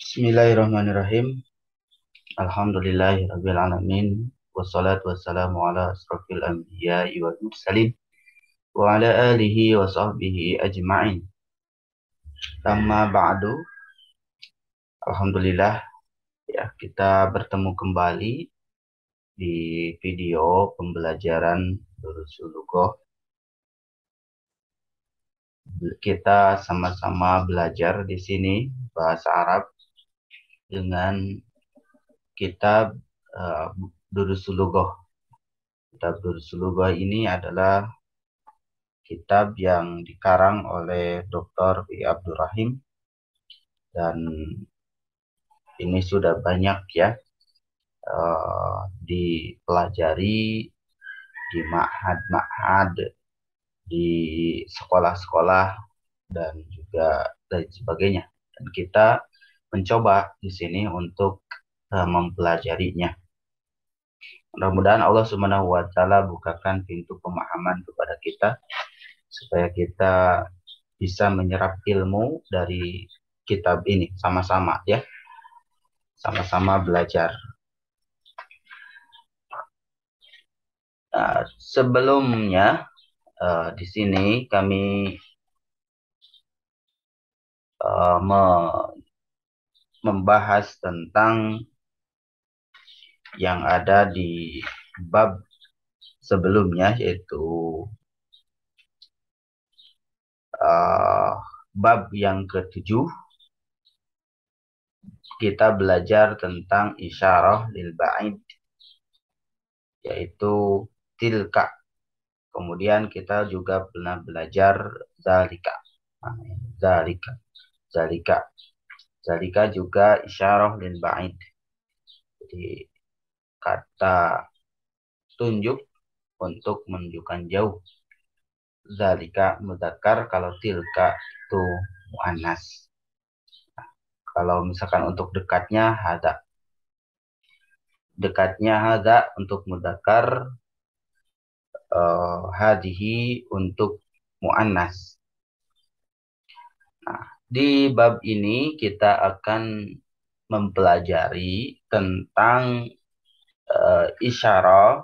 Bismillahirrahmanirrahim. Alhamdulillahirabbil alamin. Wassalatu wassalamu ala asrofil anbiya'i wal mursalin wa ala alihi wa sahbihi ajma'in. Amma ba'du. Alhamdulillah ya, kita bertemu kembali di video pembelajaran Durusul Lughah. Kita sama-sama belajar di sini bahasa Arab dengan kitab Durusul Lughah. Kitab Durusul Lughah ini adalah kitab yang dikarang oleh Dr. W. Abdul Rahim, dan ini sudah banyak ya dipelajari di ma'had-ma'had, di sekolah-sekolah, dan juga lain sebagainya. Dan kita mencoba di sini untuk mempelajarinya. Mudah-mudahan Allah Subhanahu wa Ta'ala bukakan pintu pemahaman kepada kita, supaya kita bisa menyerap ilmu dari kitab ini sama-sama ya. Sama-sama belajar. Sebelumnya di sini kami membahas tentang yang ada di bab sebelumnya, yaitu bab yang ke-7. Kita belajar tentang isyarah lil ba'id, yaitu tilka. Kemudian kita juga pernah belajar zalika. Zalika juga isyarah lil ba'id. Jadi kata tunjuk untuk menunjukkan jauh. Zalika mudzakkar, kalau tilka itu muannas. Kalau misalkan untuk dekatnya hadza. Dekatnya hadza untuk mudzakkar, hadhihi untuk muannas. Nah, di bab ini kita akan mempelajari tentang isyarah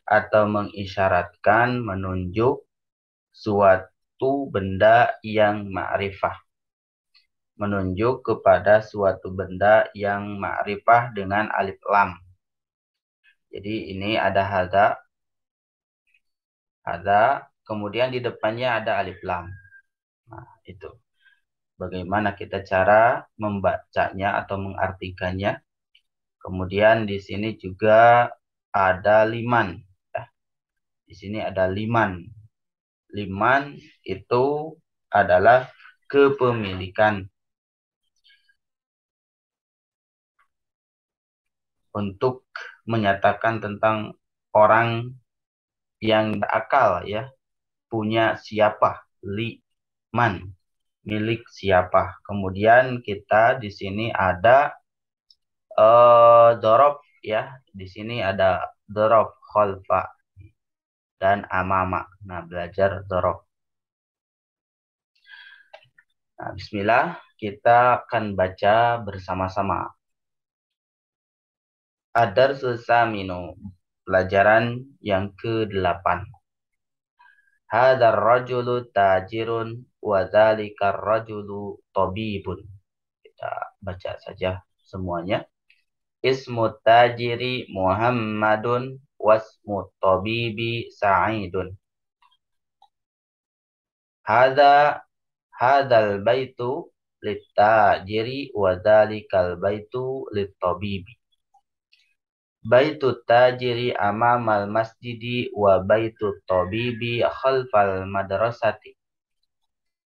atau mengisyaratkan, menunjuk suatu benda yang ma'rifah. Menunjuk kepada suatu benda yang ma'rifah dengan alif lam. Jadi ini ada hadza, kemudian di depannya ada alif lam. Nah, itu. Bagaimana kita cara membacanya atau mengartikannya. Kemudian di sini juga ada liman. Di sini ada liman. Liman itu adalah kepemilikan. Untuk menyatakan tentang orang yang berakal ya. Punya siapa? Liman. Milik siapa? Kemudian kita di sini ada dorob ya. Di sini ada dorob khalfa dan amama. Nah, belajar dorob. Nah, bismillah, kita akan baca bersama-sama. Ad-darsul saminu, pelajaran yang ke-8. Hadzal rajulu tajirun wa dzalikar rajulu tabibun. Kita baca saja semuanya. Ismu tajiri Muhammadun wasmu tabibi Sa'idun. Hadzal baitu litajiri wa dzalikal baitu litabibi. Baitu tajiri amamal masjidi wa baitu tabibi khalfal madrasati.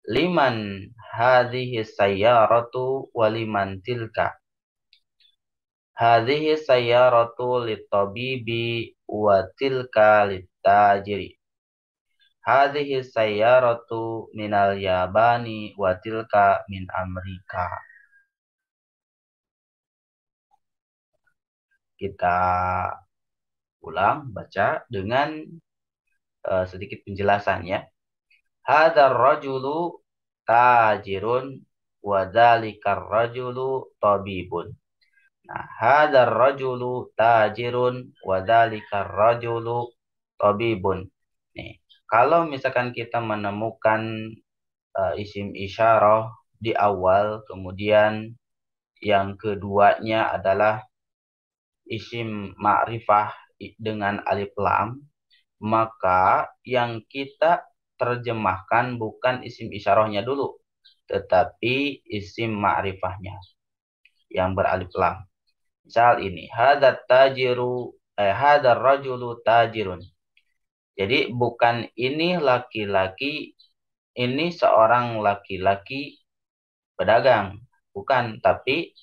Liman hadhihi sayyaratu wa liman tilka. Hadhihi sayyaratu litabibi wa tilka litajiri. Hadhihi sayyaratu minal Yabani wa tilka min Amerika. Kita ulang baca dengan sedikit penjelasannya. Hadzal rajulu tajirun wa dzalikar rajulu tabibun. Nah, hadzal rajulu tajirun wa dzalikar rajulu tabibun. Nih, kalau misalkan kita menemukan isim isyarah di awal, kemudian yang keduanya adalah isim ma'rifah dengan alif lam, maka yang kita terjemahkan bukan isim isyarahnya dulu, tetapi isim ma'rifahnya yang beralif lam. Misal ini, hadzal rajulu tajirun. Jadi bukan ini laki-laki, ini seorang laki-laki pedagang, bukan, tapi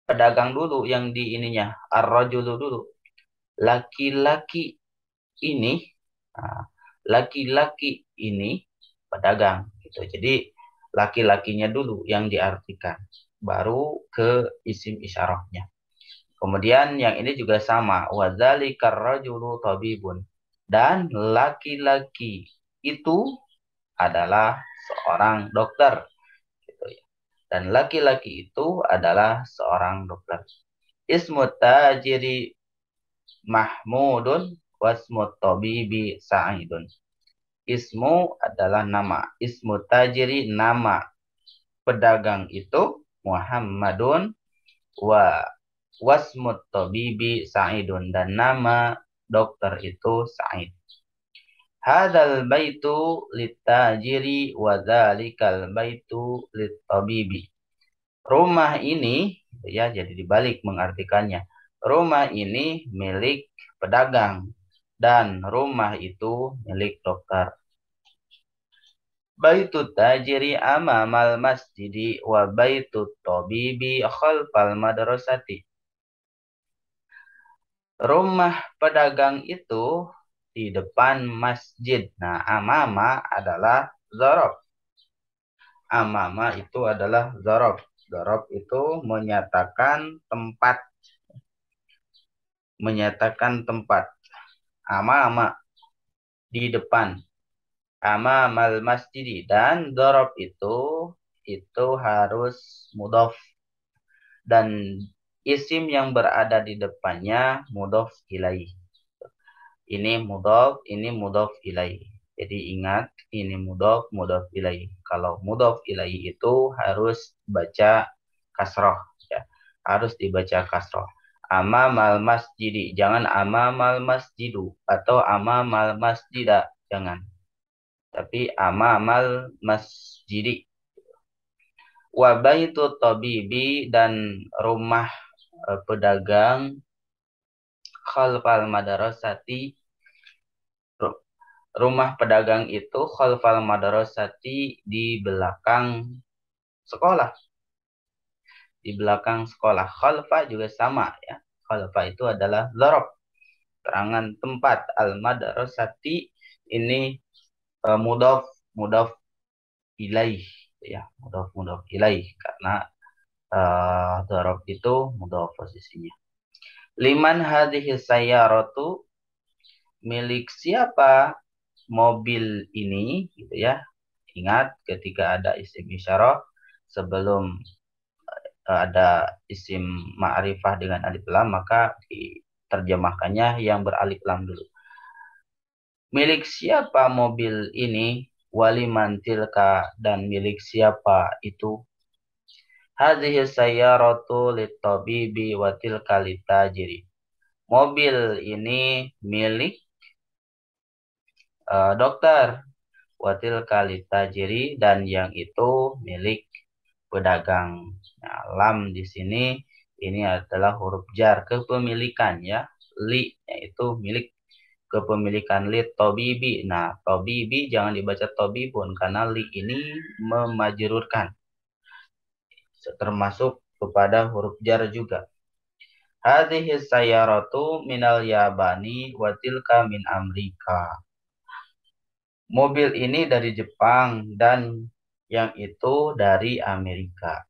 pedagang dulu yang di ininya, ar-rajulu dulu. Laki-laki ini, nah, laki-laki ini pedagang gitu. Jadi laki-lakinya dulu yang diartikan, baru ke isim isyarahnya. Kemudian yang ini juga sama, wadzalikar rajulu tabibun. Dan laki-laki itu adalah seorang dokter gitu ya. Dan laki-laki itu adalah seorang dokter. Ismu tajiri Mahmudun wasmu tabibi Sa'idun. Ismu adalah nama. Ismu tajiri nama pedagang itu Muhammadun wa wasmu tabibi Sa'idun, dan nama dokter itu Sa'id. Hadzal baitu litajiri wa dzalikal baitu litabibi. Rumah ini ya, jadi dibalik mengartikannya. Rumah ini milik pedagang dan rumah itu milik dokter. Baitut tajiri amamal masjidi wa baitut tabibi khalfal madrasati. Rumah pedagang itu di depan masjid. Nah, amama adalah dzaraf. Amama itu adalah dzaraf. Dzaraf itu menyatakan tempat. Menyatakan tempat. Amama di depan. Amamal masjid, dan dzaraf itu harus mudhaf, dan isim yang berada di depannya mudhaf ilaih. Ini mudhaf ilaih. Jadi ingat, ini mudhaf ilaih. Kalau mudhaf ilaih itu harus baca kasroh ya. Harus dibaca kasroh. Amamal masjidi, jangan amamal masjidu atau amamal masjida, jangan. Tapi amamal masjidi. Wa baitu tabibi, dan rumah pedagang khalfal madrasati. Rumah pedagang itu khalfal madrasati, di belakang sekolah. Di belakang sekolah. Khalfa juga sama ya. Khalfa itu adalah dzaraf, terangan tempat. Al madrasati ini mudhaf ilaih ya, mudhaf ilaih, karena dzaraf itu mudhaf posisinya. Liman hadhihi sayyaratu, milik siapa mobil ini gitu ya. Ingat, ketika ada isim isyarah sebelum ada isim ma'rifah dengan alif lam, maka diterjemahkannya yang beralif lam dulu. Milik siapa mobil ini, waliman tilka, dan milik siapa itu. Hadhihi sayyaratu litabibi wa tilka litajiri. Mobil ini milik dokter, wa tilka litajiri, dan yang itu milik pedagang. Nah, lam di sini ini adalah huruf jar, kepemilikan ya. Li yaitu milik, kepemilikan. Li tabibi. Nah, tabibi jangan dibaca tabibun karena li ini memajrurkan, termasuk kepada huruf jar juga. Hadhihi sayyaratu minal Yabani wa tilka min Amerika. Mobil ini dari Jepang dan yang itu dari Amerika.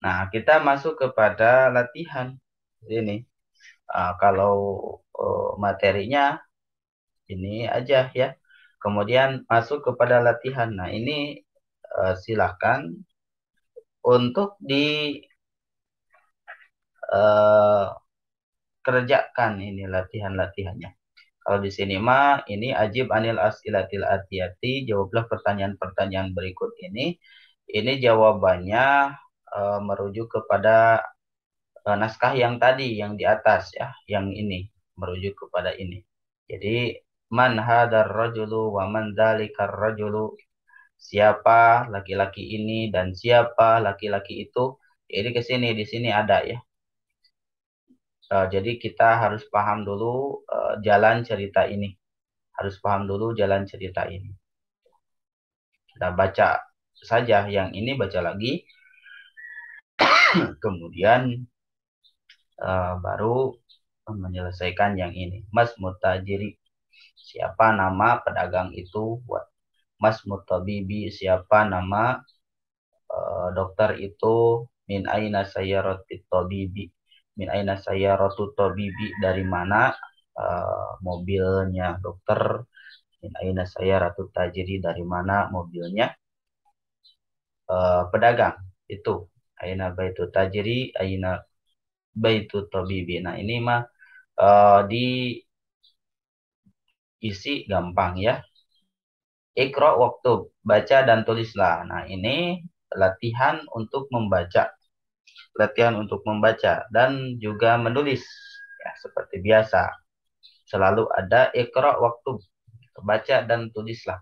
Nah, kita masuk kepada latihan ini. Kalau materinya ini aja ya. Kemudian masuk kepada latihan. Nah, ini silakan untuk dikerjakan ini latihan-latihannya. Kalau di sini mah ini ajib anil as'ilatil atiyati, jawablah pertanyaan-pertanyaan berikut ini. Ini jawabannya merujuk kepada naskah yang tadi yang di atas ya, yang ini merujuk kepada ini. Jadi man hadar rajulu wa man dzalikar rajulu, siapa laki-laki ini dan siapa laki-laki itu. Jadi ke sini di sini ada ya. Jadi kita harus paham dulu jalan cerita ini. Harus paham dulu jalan cerita ini. Kita baca saja yang ini, baca lagi. Kemudian baru menyelesaikan yang ini. Mas mutajiri, siapa nama pedagang itu. Mas mutabibi, siapa nama dokter itu. Min aina sayyaratit tabibi, min aina sayyaratu tabibi, dari mana mobilnya dokter. Min aina sayyaratu tajiri, dari mana mobilnya pedagang itu. Aina baitu tajiri, aina baitu tabibi. Nah, ini mah diisi gampang ya. Ikra waktu, baca dan tulislah. Nah, ini latihan untuk membaca. Latihan untuk membaca dan juga menulis. Ya, seperti biasa. Selalu ada ikra waktu, baca dan tulislah.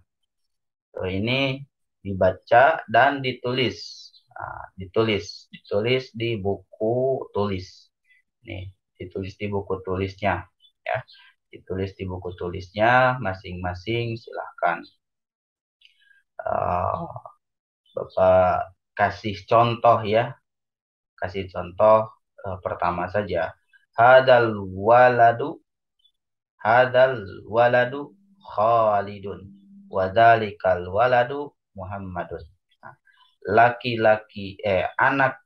Ini dibaca dan ditulis. Nah, ditulis di buku tulis. Nih, ditulis di buku tulisnya ya. Ditulis di buku tulisnya masing-masing, silahkan. Bapak kasih contoh ya. Kasih contoh pertama saja. Hadal waladu Khalidun wadzalikal waladu Muhammadun. Nah, anak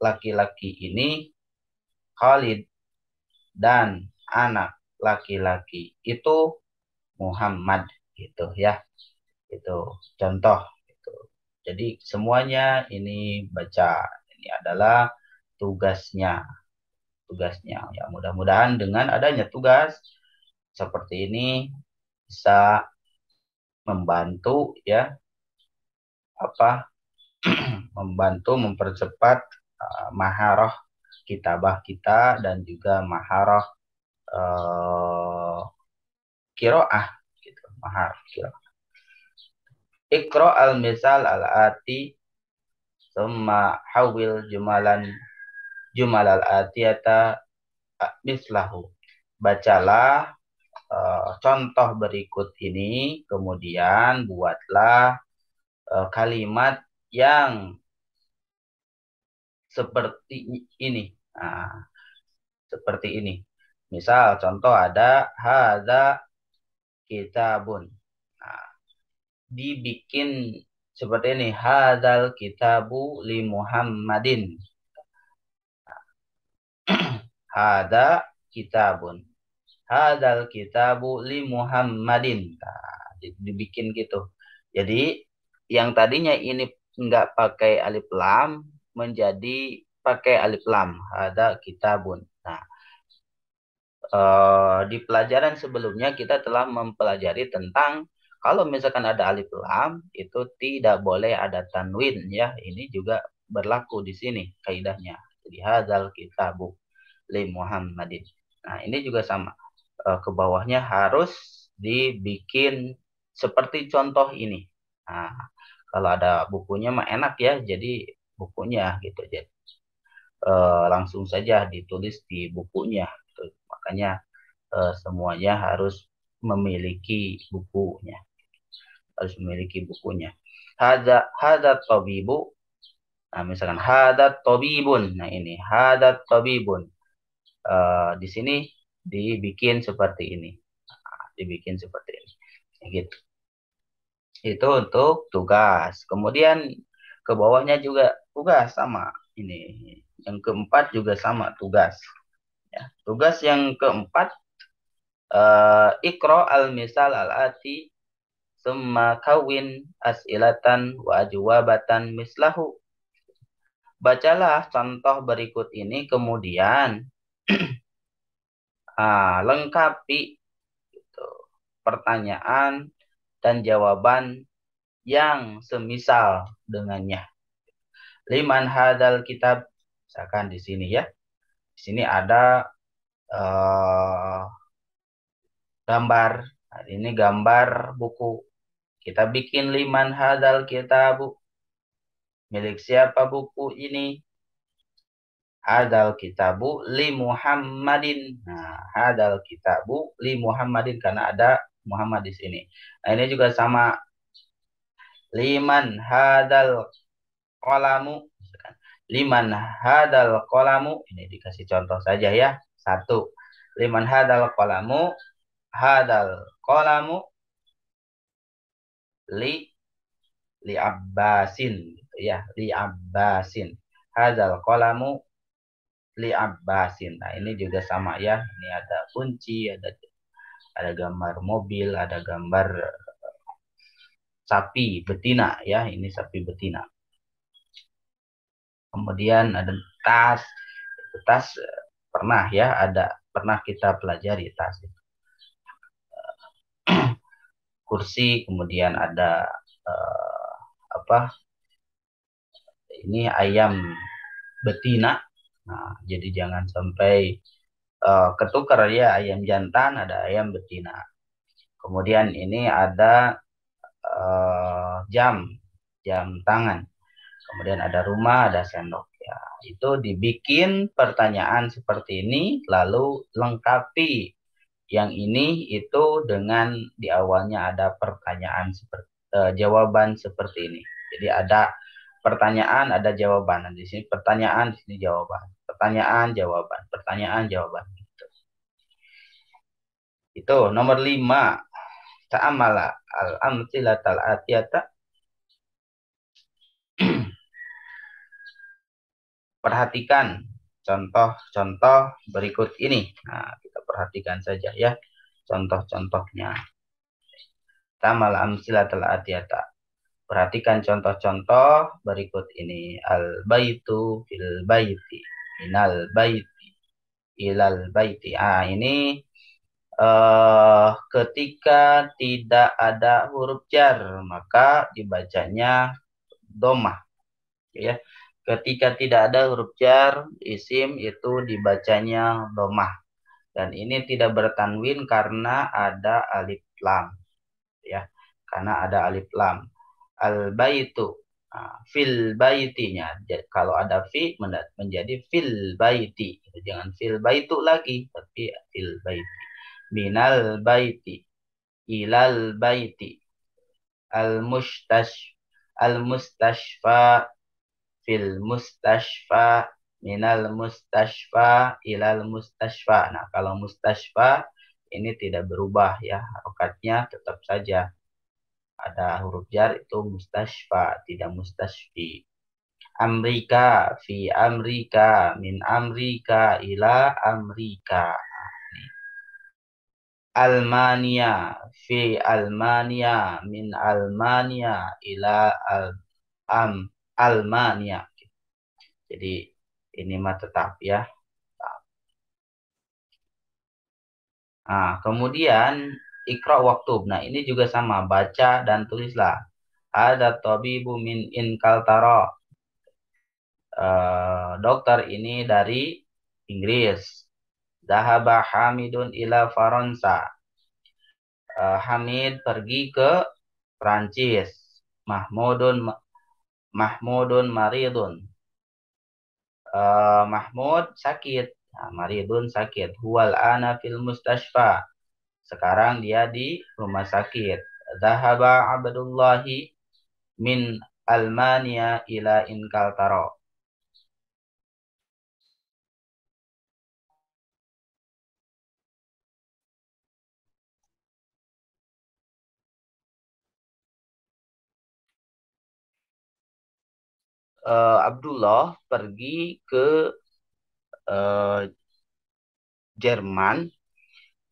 laki-laki ini Khalid dan anak laki-laki itu Muhammad, gitu ya. Itu contoh gitu. Jadi semuanya ini baca. Ini adalah tugasnya. Ya, mudah-mudahan dengan adanya tugas seperti ini bisa membantu ya, membantu mempercepat maharah kitabah kita dan juga maharah kiroah gitu, maharah kiroah. Ikra al-misal al-ati summa hawil jumal al-atiyata mislahu. Bacalah contoh berikut ini, kemudian buatlah kalimat yang seperti ini. Nah, seperti ini. Misal contoh ada hadza kitabun. Nah, dibikin seperti ini. Hadzal kitabu li Muhammadin. Hadza kitabun. Hadzal kitabu li Muhammadin. Nah, dibikin gitu. Jadi yang tadinya ini enggak pakai alif lam menjadi pakai alif lam. Hadza kitabun. Nah, di pelajaran sebelumnya kita telah mempelajari tentang kalau misalkan ada alif lam itu tidak boleh ada tanwin ya. Ini juga berlaku di sini kaidahnya. Jadi hadzal kitabu li Muhammadin. Nah, ini juga sama. Ke bawahnya harus dibikin seperti contoh ini. Nah, kalau ada bukunya mah enak ya. Jadi bukunya gitu. Jadi langsung saja ditulis di bukunya. Makanya semuanya harus memiliki bukunya. Harus memiliki bukunya. Hadza tabibu. Nah, misalkan hadza tabibun. Nah, ini hadza tabibun. Di sini dibikin seperti ini. Nah, dibikin seperti ini. Gitu. Itu untuk tugas. Kemudian ke bawahnya juga tugas sama. Ini yang keempat juga sama tugas. Ya, tugas yang keempat, Ikra al-misal al-ati summa kawin as'ilatan wa ajwabatan mislahu. Bacalah contoh berikut ini, kemudian lengkapi gitu, pertanyaan dan jawaban yang semisal dengannya. Liman hadal kitab, misalkan di sini ya. Di sini ada gambar. Nah, ini gambar buku. Kita bikin liman hadal kitabu. Milik siapa buku ini? Hadal kitabu li Muhammadin. Nah, hadal kitabu li Muhammadin karena ada Muhammad di sini. Nah, ini juga sama. Liman hadal qalamu. Liman hadal qalamu. Ini dikasih contoh saja ya. Satu. Liman hadal qalamu. Hadal qalamu li Abbasin gitu ya, li Abbasin. Hadzal qalamu li Abbasin. Nah, ini juga sama ya. Ini ada kunci, ada gambar mobil, ada gambar sapi betina ya, ini sapi betina. Kemudian ada tas. Tas pernah ya, pernah kita pelajari tas itu. Kursi, kemudian ada ini ayam betina. Nah, jadi jangan sampai ketukar ya, ayam jantan ada ayam betina. Kemudian ini ada jam tangan. Kemudian ada rumah, ada sendok ya. Itu dibikin pertanyaan seperti ini, lalu lengkapi yang ini itu dengan di awalnya ada pertanyaan seperti jawaban seperti ini. Jadi ada pertanyaan, ada jawaban. Nah, di sini pertanyaan, di sini jawaban. Pertanyaan, jawaban. Pertanyaan, jawaban. Gitu. Itu nomor 5. Ta'amala al-amtsilatal atiyata. Perhatikan contoh-contoh berikut ini. Nah, kita perhatikan saja ya contoh-contohnya. Ta'amala amtsilatal atiyata. Perhatikan contoh-contoh berikut ini. Al-baitu fil baiti. Minal baiti ilal baiti. Ini ketika tidak ada huruf jar, maka dibacanya domah. Ya. Ketika tidak ada huruf jar, isim itu dibacanya domah. Dan ini tidak bertanwin karena ada alif lam. Ya, karena ada alif lam. Al-baitu fil baitinya. Kalau ada fi menjadi fil baiti. Jangan fil baitu lagi, tapi fil baiti. Minal baiti ilal baiti. Al-mustashfa fil mustashfa. Minal mustashfa ilal mustashfa. Nah, kalau mustashfa ini tidak berubah ya, harokatnya tetap saja. Ada huruf jar itu mustashfa, tidak mustashfi. Amrika fi Amrika, min Amrika ila Amrika. Almania fi Almania, min Almania ila Almania. Jadi ini mah tetap ya. Nah, kemudian ikra waktub. Nah, ini juga sama, baca dan tulislah. Ada tabibu min inkaltara. Dokter ini dari Inggris. Zahaba Hamidun ila Faransa. Hamid pergi ke Prancis. Mahmudun maridun. Mahmud sakit. Nah, maridun sakit. Huwal ana fil mustashfa. Sekarang dia di rumah sakit. Zahaba Abdullahi min Almania ila Inkaltara. Abdullah pergi ke Jerman,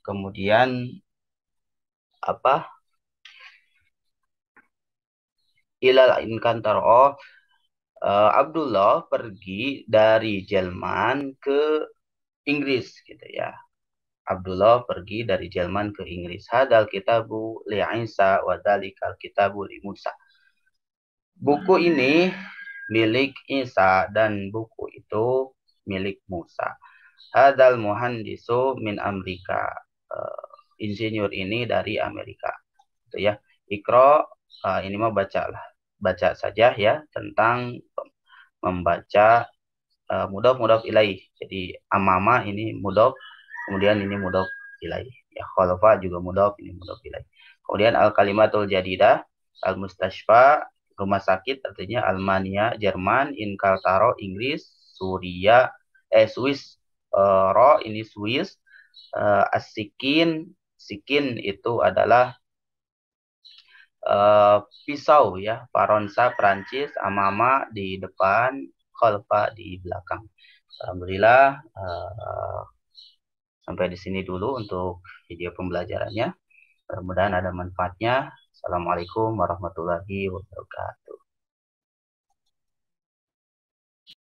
kemudian ilal inkantaro. Oh, Abdullah pergi dari Jerman ke Inggris gitu ya. Abdullah pergi dari Jerman ke Inggris. Hadal kitabu li Isa wa dzalikal kitabu li Musa. Buku ini milik Isa dan buku itu milik Musa. Hadal muhandisu min Amerika. Insinyur ini dari Amerika. Itu ya. Ikro, ini mau baca lah. Baca saja ya tentang membaca mudhof ilaih. Jadi amama ini mudhof, kemudian ini mudhof ilaih. Ya, khalafa juga mudhof, ini mudhof ilaih. Kemudian al kalimatul jadidah, al mustashfa, rumah sakit artinya Almania, Jerman, Inkaltaro, Inggris, Suria, Swiss, ro ini Swiss, asikin, sikin itu adalah pisau ya, Paronsa Prancis, Amama di depan, Khalfa di belakang. Alhamdulillah, sampai di sini dulu untuk video pembelajarannya. Mudah-mudahan ada manfaatnya. Assalamualaikum warahmatullahi wabarakatuh.